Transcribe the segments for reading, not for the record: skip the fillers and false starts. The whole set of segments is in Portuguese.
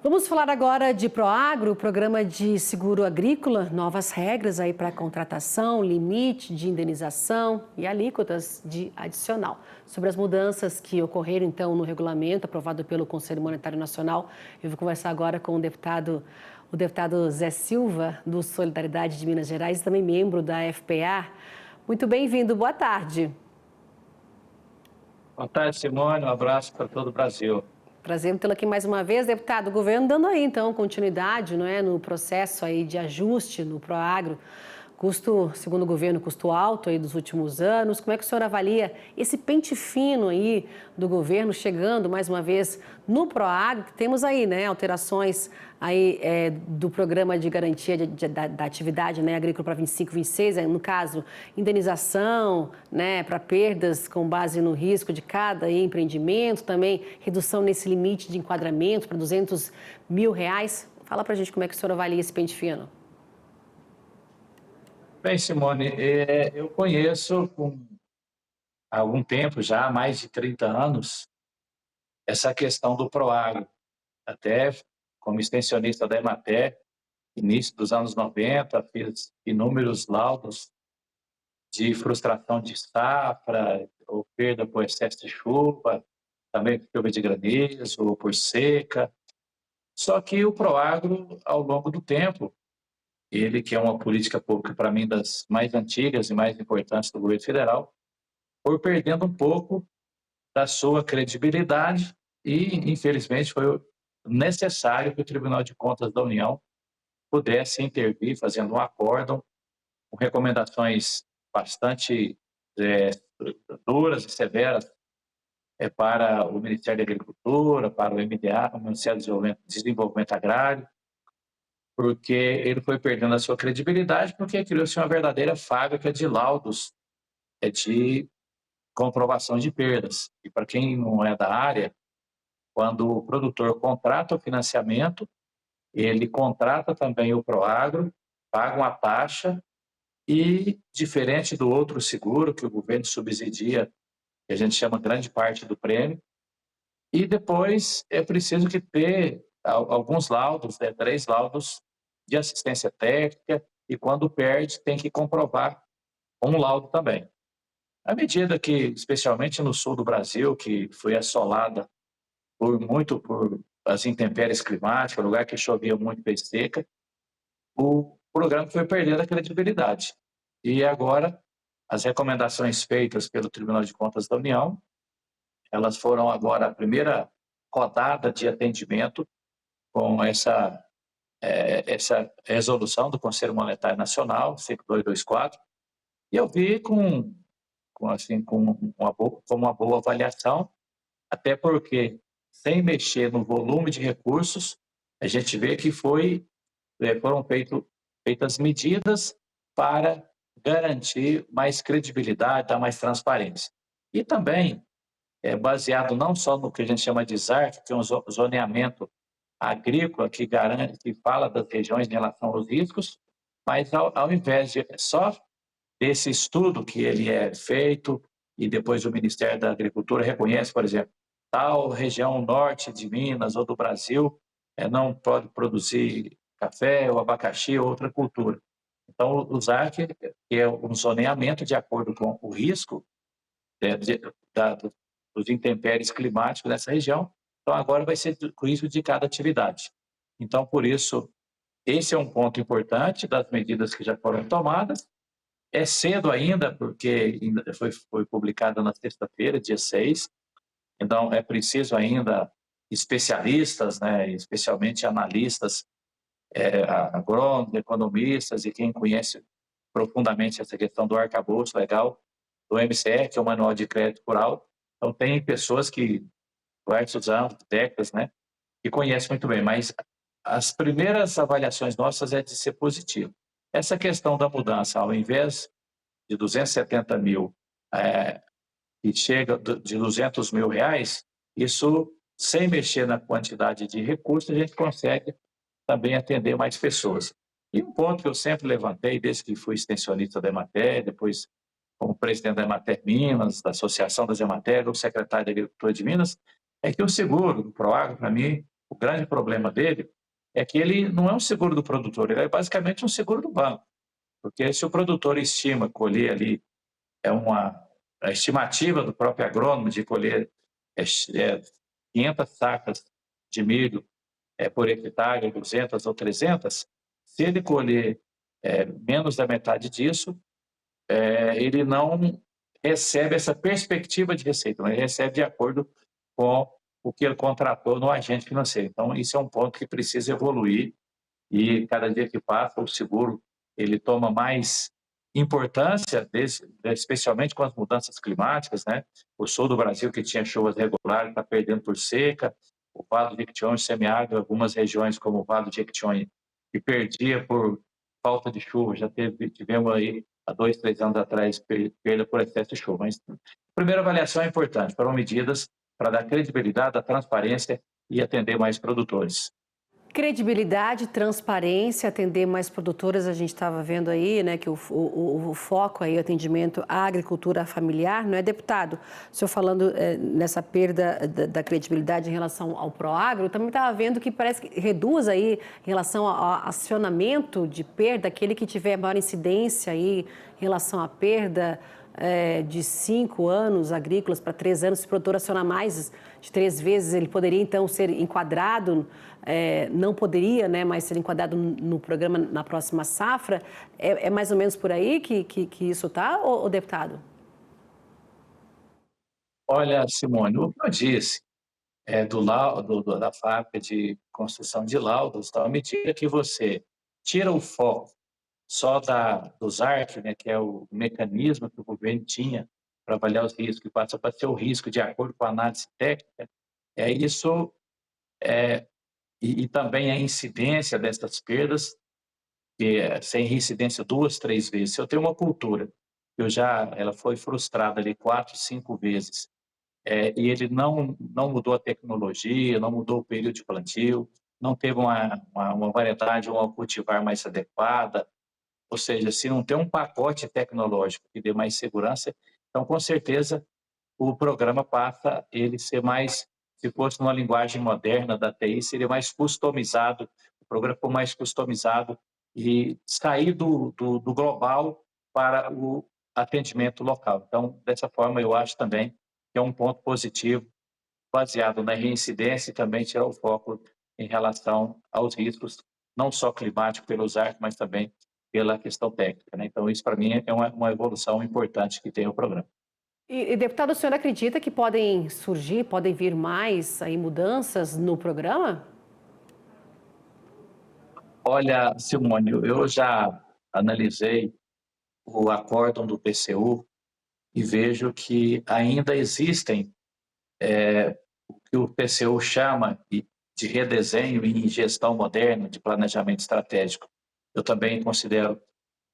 Vamos falar agora de Proagro, programa de seguro agrícola, novas regras aí para contratação, limite de indenização e alíquotas de adicional. Sobre as mudanças que ocorreram então no regulamento aprovado pelo Conselho Monetário Nacional, eu vou conversar agora com o deputado Zé Silva, do Solidariedade de Minas Gerais, e também membro da FPA. Muito bem-vindo, boa tarde. Boa tarde, Simone. Um abraço para todo o Brasil. Prazer em tê-lo aqui mais uma vez, deputado. O governo dando aí, então, continuidade, não é, no processo aí de ajuste no Proagro. Custo, segundo o governo, custo alto aí dos últimos anos. Como é que o senhor avalia esse pente fino aí do governo chegando mais uma vez no Proagro? Que temos aí, né, alterações aí do programa de garantia da atividade, né, agrícola para 25, 26, no caso, indenização, né, para perdas com base no risco de cada empreendimento, também redução nesse limite de enquadramento para R$ 200 mil. Fala para a gente como é que o senhor avalia esse pente fino. Bem, Simone, eu conheço há algum tempo já, há mais de 30 anos, essa questão do Proagro. Até como extensionista da Emater, início dos anos 90, fiz inúmeros laudos de frustração de safra, ou perda por excesso de chuva, também por chuva de granizo, ou por seca. Só que o Proagro, ao longo do tempo, ele que é uma política pública, para mim, das mais antigas e mais importantes do governo federal, foi perdendo um pouco da sua credibilidade e, infelizmente, foi necessário que o Tribunal de Contas da União pudesse intervir, fazendo um acórdão com recomendações bastante é, duras e severas para o Ministério da Agricultura, para o MDA, o Ministério do Desenvolvimento Agrário, porque ele foi perdendo a sua credibilidade, porque criou-se uma verdadeira fábrica de laudos de comprovação de perdas. E para quem não é da área, quando o produtor contrata o financiamento, ele contrata também o Proagro, paga uma taxa e, diferente do outro seguro que o governo subsidia, que a gente chama grande parte do prêmio, e depois é preciso que ter alguns laudos, 3 laudos de assistência técnica, e quando perde tem que comprovar um laudo também. À medida que, especialmente no sul do Brasil, que foi assolada por as intempéries climáticas, lugar que chovia muito e fez seca, o programa foi perdendo a credibilidade. E agora, as recomendações feitas pelo Tribunal de Contas da União, elas foram agora a primeira rodada de atendimento com essa resolução do Conselho Monetário Nacional, 5224, e eu vi com uma boa avaliação, até porque, sem mexer no volume de recursos, a gente vê que foram feitas medidas para garantir mais credibilidade, dar mais transparência. E também é baseado não só no que a gente chama de ZARF, que é um zoneamento agrícola que garante, que fala das regiões em relação aos riscos, mas ao invés de só desse estudo que ele é feito e depois o Ministério da Agricultura reconhece, por exemplo, tal região norte de Minas ou do Brasil não pode produzir café ou abacaxi ou outra cultura. Então, o ZARC, que é um zoneamento de acordo com o risco dos intempéries climáticos dessa região, então agora vai ser o risco de cada atividade. Então, por isso, esse é um ponto importante das medidas que já foram tomadas. É cedo ainda, porque foi publicada na sexta-feira, dia 6, então é preciso ainda especialistas, né, especialmente analistas, agrônomos, economistas e quem conhece profundamente essa questão do arcabouço legal, do MCR, que é o Manual de Crédito Rural. Então, tem pessoas que, diversos anos, décadas, né, que conhecem muito bem, mas as primeiras avaliações nossas é de ser positivo. Essa questão da mudança, ao invés de 270 mil, e chega de 200 mil reais, isso, sem mexer na quantidade de recursos, a gente consegue também atender mais pessoas. E um ponto que eu sempre levantei, desde que fui extensionista da Emater, depois como presidente da Emater Minas, da Associação das Emater, ou secretário da Agricultura de Minas, é que o seguro, o Proagro, para mim, O grande problema dele é que ele não é um seguro do produtor, ele é basicamente um seguro do banco, porque se o produtor estima colher ali, é a estimativa do próprio agrônomo de colher 500 sacas de milho por hectare, 200 ou 300, se ele colher menos da metade disso, ele não recebe essa perspectiva de receita, ele recebe de acordo com o que ele contratou no agente financeiro. Então, isso é um ponto que precisa evoluir e cada dia que passa o seguro ele toma mais importância, especialmente com as mudanças climáticas, né? O sul do Brasil, que tinha chuvas regulares, está perdendo por seca. O Vale do Jequitinhonha, semiárido, algumas regiões como o Vale do Jequitinhonha, que perdia por falta de chuva, tivemos aí há 2, 3 anos atrás perda por excesso de chuva. Mas a primeira avaliação é importante, foram medidas para dar credibilidade, dar transparência e atender mais produtores. Credibilidade, transparência, atender mais produtores, a gente estava vendo aí, né, que o foco aí, o atendimento à agricultura familiar, não é, deputado? O senhor falando nessa perda da credibilidade em relação ao Proagro, também estava vendo que parece que reduz aí em relação ao acionamento de perda, aquele que tiver maior incidência aí em relação à perda de 5 anos agrícolas para 3 anos, se o produtor acionar mais de 3 vezes, ele poderia então ser enquadrado, não poderia, né, mas ser enquadrado no programa na próxima safra. É mais ou menos por aí que isso está, ou deputado? Olha, Simone, o que eu disse da fábrica de construção de laudos, à medida que você tira o foco só dos ARC, né, que é o mecanismo que o governo tinha para avaliar os riscos, e passa para ser o risco de acordo com a análise técnica, isso e também a incidência dessas perdas, que sem reincidência 2, 3 vezes. Se eu tenho uma cultura ela foi frustrada ali 4, 5 vezes, e ele não mudou a tecnologia, não mudou o período de plantio, não teve uma variedade ou uma cultivar mais adequada, ou seja, se não tem um pacote tecnológico que dê mais segurança, então com certeza o programa passa ele ser mais, se fosse numa linguagem moderna da TI, seria mais customizado, o programa for mais customizado e sair do global para o atendimento local. Então, dessa forma, eu acho também que é um ponto positivo, baseado na reincidência e também tirar o foco em relação aos riscos, não só climáticos pelos arcos, mas também pela questão técnica, né? Então, isso para mim é uma evolução importante que tem o programa. Deputado, o senhor acredita que podem vir mais aí mudanças no programa? Olha, Simone, eu já analisei o acórdão do PCU e vejo que ainda existem o que o PCU chama de redesenho em gestão moderna, de planejamento estratégico. Eu também considero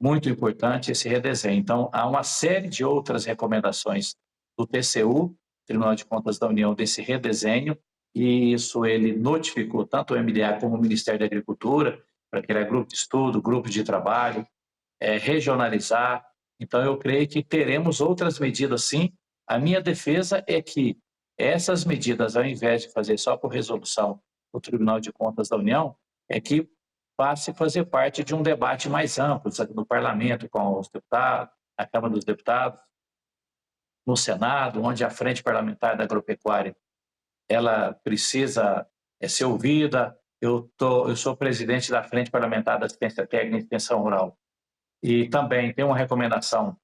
muito importante esse redesenho. Então, há uma série de outras recomendações do TCU, Tribunal de Contas da União, desse redesenho, e isso ele notificou tanto o MDA como o Ministério da Agricultura, para criar grupo de estudo, grupo de trabalho, regionalizar. Então, eu creio que teremos outras medidas, sim. A minha defesa é que essas medidas, ao invés de fazer só por resolução do Tribunal de Contas da União, é que passe a fazer parte de um debate mais amplo no parlamento, com os deputados, na Câmara dos Deputados, no Senado, onde a Frente Parlamentar da Agropecuária ela precisa ser ouvida. Eu sou presidente da Frente Parlamentar da Assistência Técnica e Extensão Rural. E também tem uma recomendação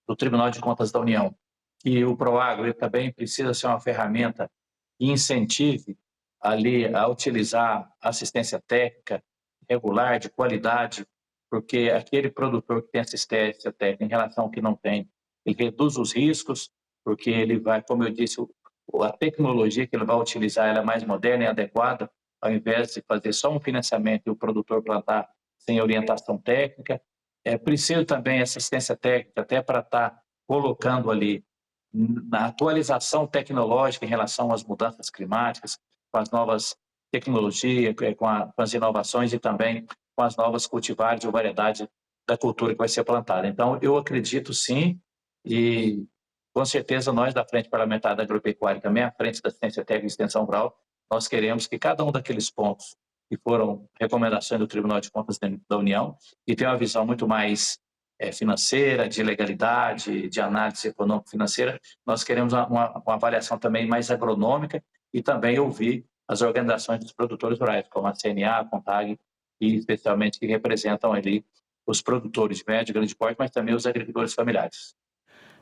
do Tribunal de Contas da União, que o Proagro ele também precisa ser uma ferramenta que incentive ali a utilizar assistência técnica regular, de qualidade, porque aquele produtor que tem assistência técnica em relação ao que não tem, ele reduz os riscos, porque ele vai, como eu disse, a tecnologia que ele vai utilizar ela é mais moderna e adequada, ao invés de fazer só um financiamento e o produtor plantar sem orientação técnica. É preciso também assistência técnica até para estar colocando ali na atualização tecnológica em relação às mudanças climáticas, com as novas tecnologias, com as inovações e também com as novas cultivares ou variedade da cultura que vai ser plantada. Então, eu acredito sim, e com certeza nós da Frente Parlamentar da Agropecuária, também a Frente da Assistência Técnica e Extensão Rural, nós queremos que cada um daqueles pontos que foram recomendações do Tribunal de Contas da União, e tem uma visão muito mais financeira, de legalidade, de análise econômico-financeira, nós queremos uma avaliação também mais agronômica e também ouvir as organizações dos produtores rurais, como a CNA, a CONTAG, e especialmente que representam ali os produtores de médio e grande porte, mas também os agricultores familiares.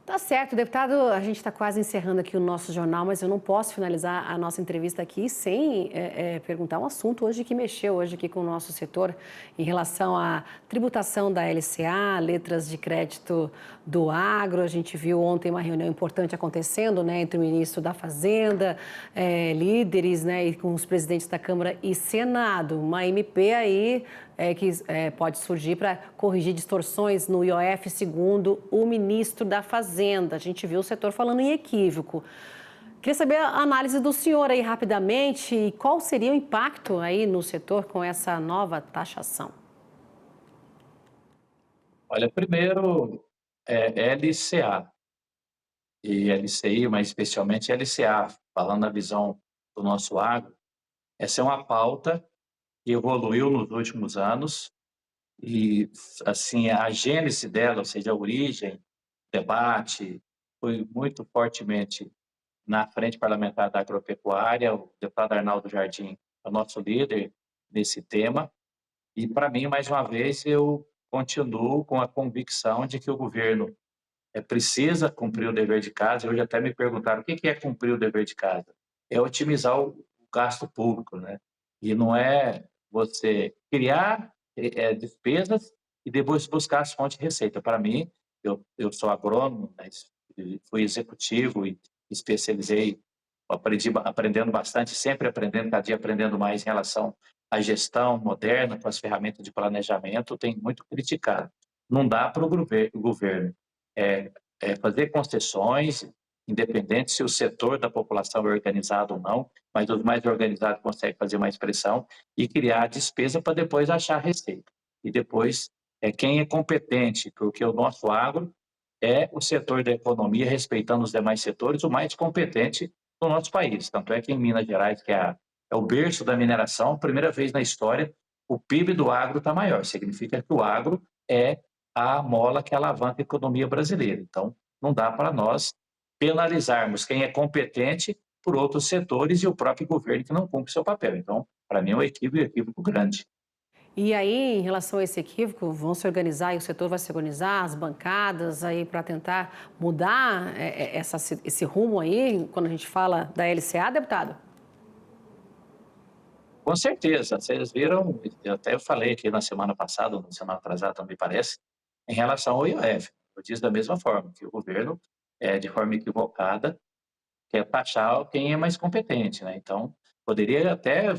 Tá certo, deputado. A gente está quase encerrando aqui o nosso jornal, mas eu não posso finalizar a nossa entrevista aqui sem perguntar um assunto hoje que mexeu hoje aqui com o nosso setor em relação à tributação da LCA, letras de crédito do agro. A gente viu ontem uma reunião importante acontecendo, né, entre o ministro da Fazenda, líderes, né, e com os presidentes da Câmara e Senado. Uma MP aí que pode surgir para corrigir distorções no IOF, segundo o ministro da Fazenda. A gente viu o setor falando em equívoco. Queria saber a análise do senhor aí rapidamente e qual seria o impacto aí no setor com essa nova taxação. Olha, primeiro, LCA e LCI, mas especialmente LCA, falando na visão do nosso agro, essa é uma pauta que evoluiu nos últimos anos e, assim, a gênese dela, ou seja, a origem, debate, foi muito fortemente na Frente Parlamentar da Agropecuária. O deputado Arnaldo Jardim é o nosso líder nesse tema. E, para mim, mais uma vez, eu continuo com a convicção de que o governo precisa cumprir o dever de casa. Hoje até me perguntaram o que é cumprir o dever de casa. É otimizar o gasto público, né? E não é você criar despesas e depois buscar as fontes de receita. Para mim, eu sou agrônomo, mas fui executivo e especializei, aprendendo bastante, sempre aprendendo, cada dia aprendendo mais em relação à gestão moderna, com as ferramentas de planejamento. Tem muito criticado. Não dá para o governo fazer concessões, independente se o setor da população é organizado ou não, mas os mais organizados conseguem fazer mais pressão e criar despesa para depois achar receita. E depois, quem é competente, porque o nosso agro é o setor da economia, respeitando os demais setores, o mais competente do nosso país. Tanto é que em Minas Gerais, que é o berço da mineração, primeira vez na história, o PIB do agro está maior. Significa que o agro é a mola que alavanca a economia brasileira. Então, não dá para nós penalizarmos quem é competente por outros setores e o próprio governo que não cumpre seu papel. Então, para mim, é um equívoco grande. E aí, em relação a esse equívoco, vão se organizar e o setor vai se organizar, as bancadas aí para tentar mudar esse rumo aí, quando a gente fala da LCA, deputado? Com certeza, vocês viram, até eu falei aqui na semana passada, ou na semana atrasada, me parece, em relação ao IOF. Eu disse da mesma forma, que o governo, de forma equivocada, quer taxar quem é mais competente, né? Então, poderia até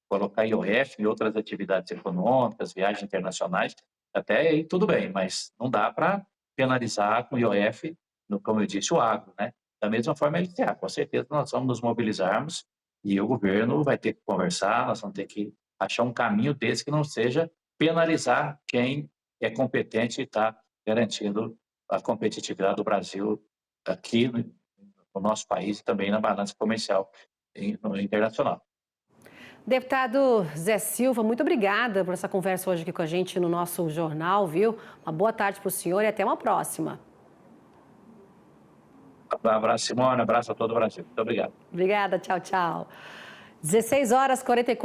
colocar IOF em outras atividades econômicas, viagens internacionais, até aí tudo bem, mas não dá para penalizar com IOF, como eu disse, o agro, né? Da mesma forma, a LCA, com certeza nós vamos nos mobilizarmos e o governo vai ter que conversar, nós vamos ter que achar um caminho desse que não seja penalizar quem é competente e está garantindo a competitividade do Brasil aqui no nosso país e também na balança comercial internacional. Deputado Zé Silva, muito obrigada por essa conversa hoje aqui com a gente no nosso jornal, viu? Uma boa tarde para o senhor e até uma próxima. Um abraço, Simone, um abraço a todo o Brasil. Muito obrigado. Obrigada, tchau, tchau. 16 horas 44